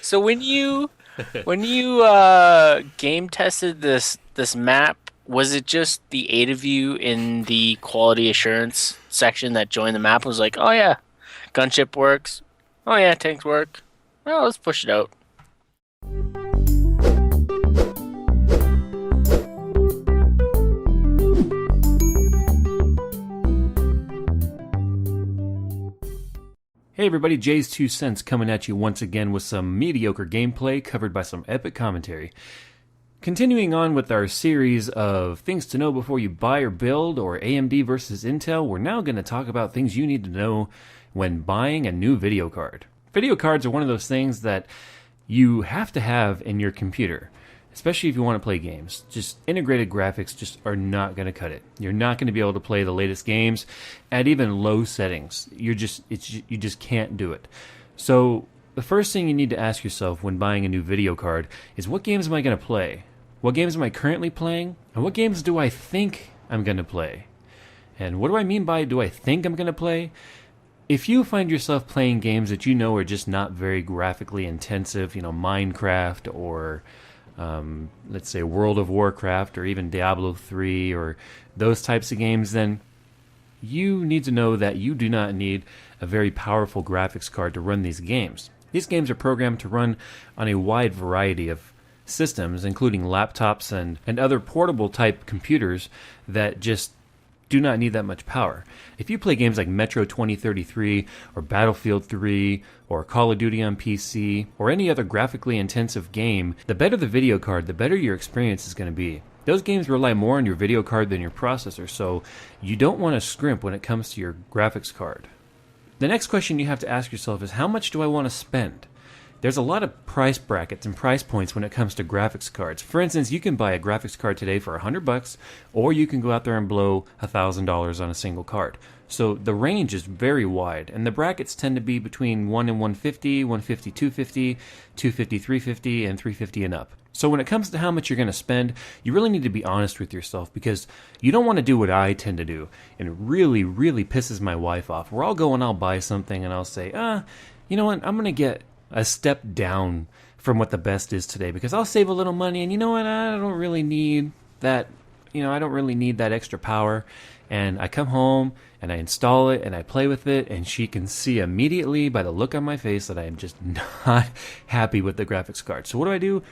So when you game tested this map, was it just the eight of you in the quality assurance section that joined the map and was like, "Oh yeah, gunship works. Oh yeah, tanks work. Well, let's push it out." Hey everybody, JayzTwoCents coming at you once again with some mediocre gameplay covered by some epic commentary. Continuing on with our series of things to know before you buy or build, or AMD versus Intel, we're now going to talk about things you need to know when buying a new video card. Video cards are one of those things that you have to have in your computer, especially if you want to play games. Just integrated graphics just are not going to cut it. You're not going to be able to play the latest games at even low settings. You just can't do it. So the first thing you need to ask yourself when buying a new video card is, what games am I going to play? What games am I currently playing? And what games do I think I'm going to play? And what do I mean by do I think I'm going to play? If you find yourself playing games that you know are just not very graphically intensive, Minecraft or let's say World of Warcraft or even Diablo 3 or those types of games, then you need to know that you do not need a very powerful graphics card to run these games. These games are programmed to run on a wide variety of systems, including laptops and other portable type computers that just do not need that much power. If you play games like Metro 2033 or Battlefield 3 or Call of Duty on PC or any other graphically intensive game, the better the video card, the better your experience is going to be. Those games rely more on your video card than your processor, so you don't want to scrimp when it comes to your graphics card. The next question you have to ask yourself is, how much do I want to spend? There's a lot of price brackets and price points when it comes to graphics cards. For instance, you can buy a graphics card today for $100, or you can go out there and blow $1,000 on a single card. So the range is very wide, and the brackets tend to be between 1 and 150, 150, 250, 250, 350, and 350 and up. So when it comes to how much you're going to spend, you really need to be honest with yourself, because you don't want to do what I tend to do, and it really, really pisses my wife off, where I'll go and I'll buy something and I'll say, you know what, I'm going to get a step down from what the best is today because I'll save a little money, and you know what, I don't really need that, I don't really need that extra power. And I come home and I install it and I play with it, and she can see immediately by the look on my face that I am just not happy with the graphics card. So what do?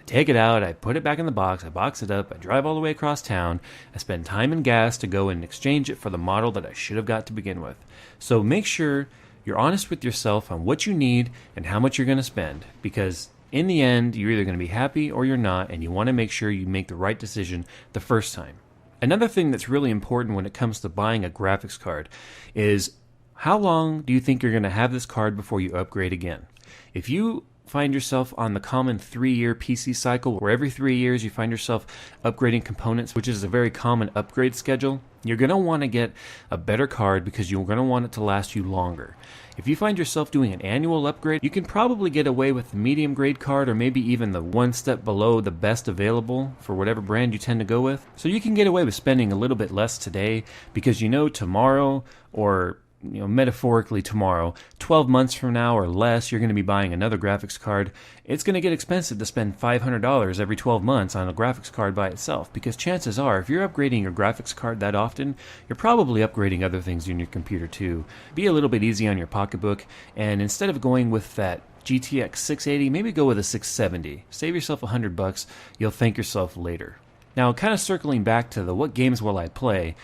I take it out, I put it back in the box, I box it up, I drive all the way across town, I spend time and gas to go and exchange it for the model that I should have got to begin with. So make sure you're honest with yourself on what you need and how much you're going to spend, because in the end, you're either going to be happy or you're not, and you want to make sure you make the right decision the first time. Another thing that's really important when it comes to buying a graphics card is, how long do you think you're going to have this card before you upgrade again? If you find yourself on the common 3-year PC cycle, where every 3 years you find yourself upgrading components, which is a very common upgrade schedule, you're going to want to get a better card because you're going to want it to last you longer. If you find yourself doing an annual upgrade, you can probably get away with the medium grade card, or maybe even the one step below the best available for whatever brand you tend to go with. So you can get away with spending a little bit less today, because tomorrow, or metaphorically tomorrow, 12 months from now or less, you're going to be buying another graphics card. It's going to get expensive to spend $500 every 12 months on a graphics card by itself, because chances are, if you're upgrading your graphics card that often, you're probably upgrading other things in your computer too. Be a little bit easy on your pocketbook, and instead of going with that GTX 680, maybe go with a 670. Save yourself $100. You'll thank yourself later. Now, kind of circling back to the what games will I play,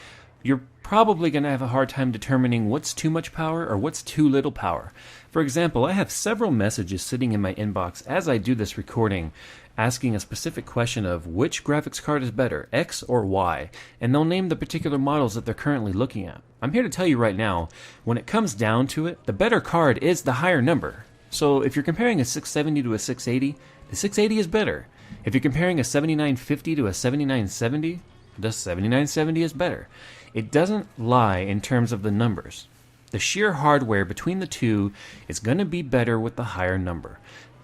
you're probably going to have a hard time determining what's too much power or what's too little power. For example, I have several messages sitting in my inbox as I do this recording asking a specific question of which graphics card is better, X or Y, and they'll name the particular models that they're currently looking at. I'm here to tell you right now, when it comes down to it, the better card is the higher number. So if you're comparing a 670 to a 680, the 680 is better. If you're comparing a 7950 to a 7970, the 7970 is better. It doesn't lie in terms of the numbers. The sheer hardware between the two is going to be better with the higher number.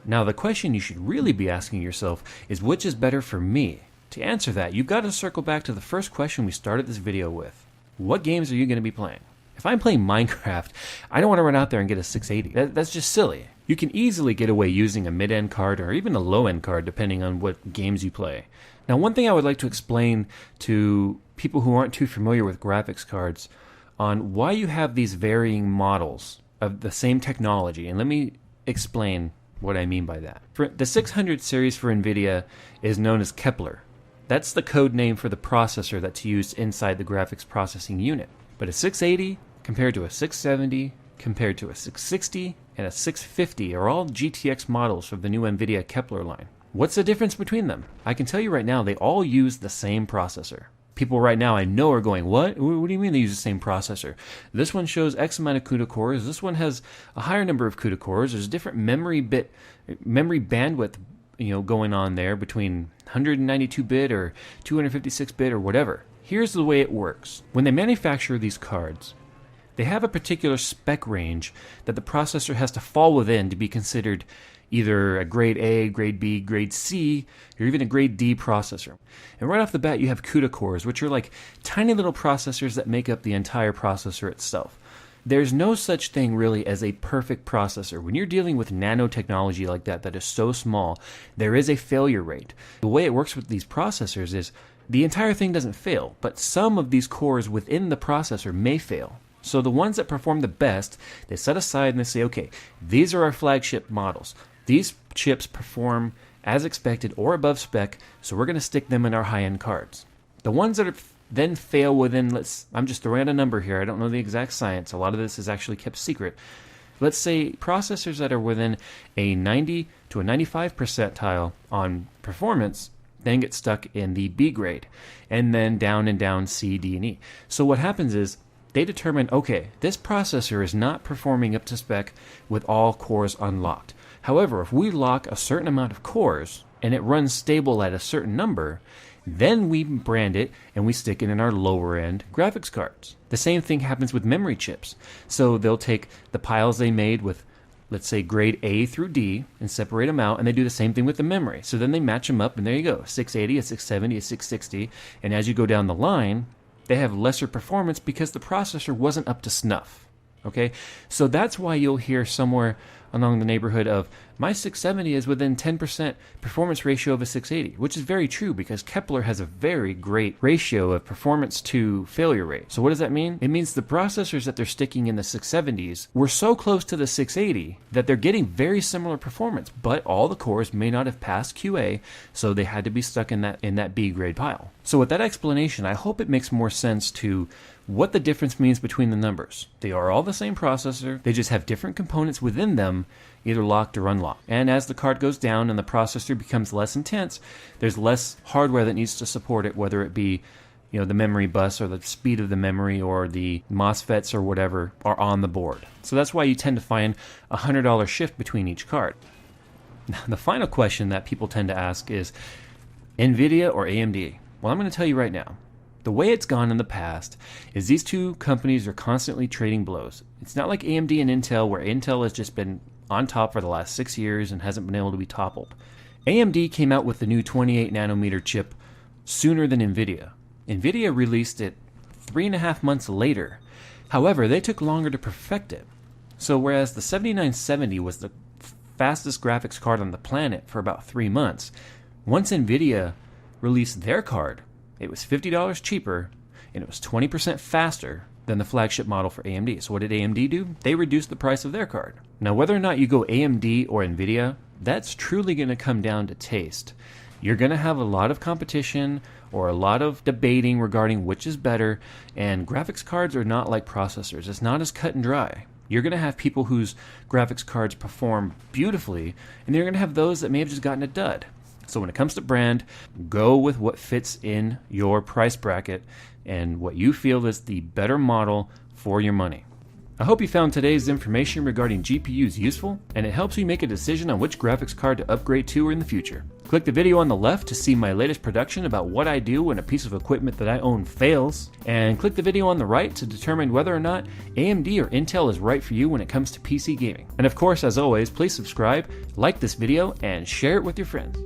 Now, the question you should really be asking yourself is, which is better for me? To answer that, you've got to circle back to the first question we started this video with. What games are you going to be playing? If I'm playing Minecraft, I don't want to run out there and get a 680. That's just silly. You can easily get away using a mid-end card or even a low-end card depending on what games you play. Now, one thing I would like to explain to people who aren't too familiar with graphics cards on why you have these varying models of the same technology, and let me explain what I mean by that. For the 600 series for Nvidia is known as Kepler. That's the code name for the processor that's used inside the graphics processing unit. But a 680 compared to a 670 compared to a 660 and a 650 are all GTX models of the new Nvidia Kepler line. What's the difference between them? I can tell you right now, they all use the same processor. People right now I know are going, what? What do you mean they use the same processor? This one shows X amount of CUDA cores. This one has a higher number of CUDA cores. There's different memory bandwidth, going on there between 192-bit or 256-bit or whatever. Here's the way it works. When they manufacture these cards, they have a particular spec range that the processor has to fall within to be considered either a grade A, grade B, grade C, or even a grade D processor. And right off the bat, you have CUDA cores, which are like tiny little processors that make up the entire processor itself. There's no such thing really as a perfect processor. When you're dealing with nanotechnology like that is so small, there is a failure rate. The way it works with these processors is the entire thing doesn't fail, but some of these cores within the processor may fail. So the ones that perform the best, they set aside and they say, okay, these are our flagship models. These chips perform as expected or above spec, so we're going to stick them in our high-end cards. The ones that then fail within, I'm just throwing out a number here, I don't know the exact science, a lot of this is actually kept secret. Let's say processors that are within a 90 to a 95 percentile on performance then get stuck in the B grade, and then down C, D, and E. So what happens is, they determine, okay, this processor is not performing up to spec with all cores unlocked. However, if we lock a certain amount of cores and it runs stable at a certain number, then we brand it and we stick it in our lower end graphics cards. The same thing happens with memory chips. So they'll take the piles they made with, let's say, grade A through D and separate them out, and they do the same thing with the memory. So then they match them up, and there you go, 680, a 670, a 660, and as you go down the line, they have lesser performance because the processor wasn't up to snuff. Okay, so that's why you'll hear somewhere along the neighborhood of my 670 is within 10% performance ratio of a 680, which is very true because Kepler has a very great ratio of performance to failure rate. So what does that mean? It means the processors that they're sticking in the 670s were so close to the 680 that they're getting very similar performance, but all the cores may not have passed QA, so they had to be stuck in that B grade pile. So with that explanation, I hope it makes more sense to what the difference means between the numbers. They are all the same processor, they just have different components within them, either locked or unlocked. And as the card goes down and the processor becomes less intense, there's less hardware that needs to support it, whether it be the memory bus or the speed of the memory or the MOSFETs or whatever are on the board. So that's why you tend to find a $100 shift between each card. Now, the final question that people tend to ask is Nvidia or AMD? Well, I'm going to tell you right now. The way it's gone in the past is these two companies are constantly trading blows. It's not like AMD and Intel, where Intel has just been on top for the last 6 years and hasn't been able to be toppled. AMD came out with the new 28 nanometer chip sooner than Nvidia. Nvidia released it 3.5 months later. However, they took longer to perfect it. So whereas the 7970 was the fastest graphics card on the planet for about 3 months, once Nvidia released their card, it was $50 cheaper, and it was 20% faster than the flagship model for AMD. So what did AMD do? They reduced the price of their card. Now, whether or not you go AMD or Nvidia, that's truly going to come down to taste. You're going to have a lot of competition or a lot of debating regarding which is better, and graphics cards are not like processors. It's not as cut and dry. You're going to have people whose graphics cards perform beautifully, and you're going to have those that may have just gotten a dud. So when it comes to brand, go with what fits in your price bracket and what you feel is the better model for your money. I hope you found today's information regarding GPUs useful, and it helps you make a decision on which graphics card to upgrade to in the future. Click the video on the left to see my latest production about what I do when a piece of equipment that I own fails, and click the video on the right to determine whether or not AMD or Intel is right for you when it comes to PC gaming. And of course, as always, please subscribe, like this video, and share it with your friends.